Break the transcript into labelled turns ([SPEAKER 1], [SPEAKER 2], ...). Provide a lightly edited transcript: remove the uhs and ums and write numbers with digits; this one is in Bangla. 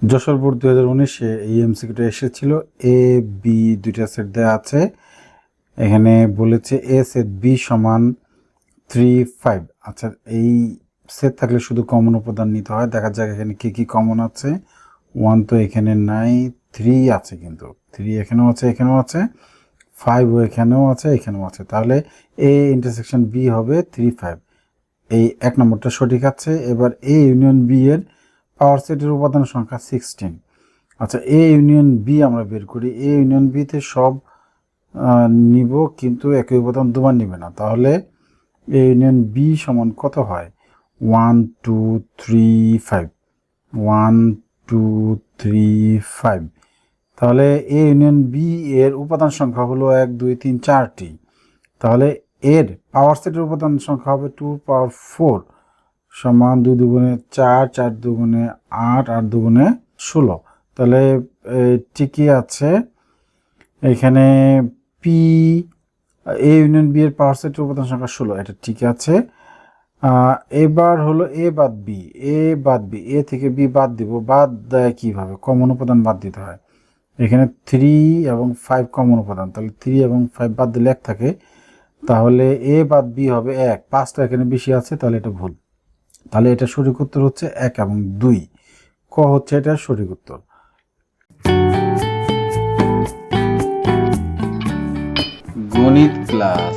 [SPEAKER 1] যশোর বোর্ড 2019-এ এই এমসিকিউটা এসেছিল। এ বি দুইটা সেট দেওয়া আছে, এখানে বলেছে এ সেট বি সমান 3, 5। আচ্ছা, এই সেট থাকলে শুধু কমন উপাদান নিতে হয়। দেখা যাক এখানে কি কি কমন আছে। 1 তো এখানে নাই, 3 আছে, কিন্তু 3 এখানেও আছে, এখানেও আছে, 5ও এখানেও আছে, এখানেও আছে। তাহলে এ ইন্টারসেকশন বি হবে 3, 5। এই 1 নম্বরটা সঠিক আছে। এবার এ ইউনিয়ন বি এর পাওয়ার সেটের উপাদান সংখ্যা 16। আচ্ছা, এ ইউনিয়ন বি আমরা বের করি। এ ইউনিয়ন বিতে সব নিব, কিন্তু একই উপাদান দুবার নিবে না। তাহলে এ ইউনিয়ন বি সমান কত হয়? 1, 2, 3, 5। 1, 2, 3, 5। তাহলে এ ইউনিয়ন বি এর উপাদান সংখ্যা হলো 1, 2, 3, 4টি। তাহলে এর পাওয়ার সেটের উপাদান সংখ্যা হবে 2 পাওয়ার 4 সমান 2 দুগুণে 4, 4 দুগুণে 8, 8 দুগুণে 16। তাহলে ঠিকই আছে। এখানে পি এ ইউনিয়ন বি এর পাওয়ার সেটের উপাদান সংখ্যা 16, এটা ঠিক আছে। এবার হলো এ বাদ বি। এ থেকে বি বাদ দিব। বাদ দেয় কিভাবে? কমন উপাদান বাদ দিতে হয়। এখানে 3 এবং 5 কমন উপাদান, তাহলে 3 এবং 5 বাদ দিলে 1 থাকে। তাহলে এ বাদ বি হবে 1। 5টা এখানে বেশি আছে, তাহলে এটা ভুল। তাহলে এটা সঠিক উত্তর হচ্ছে 1 এবং 2। ক হচ্ছে এটার সঠিক উত্তর।
[SPEAKER 2] গণিত ক্লাস।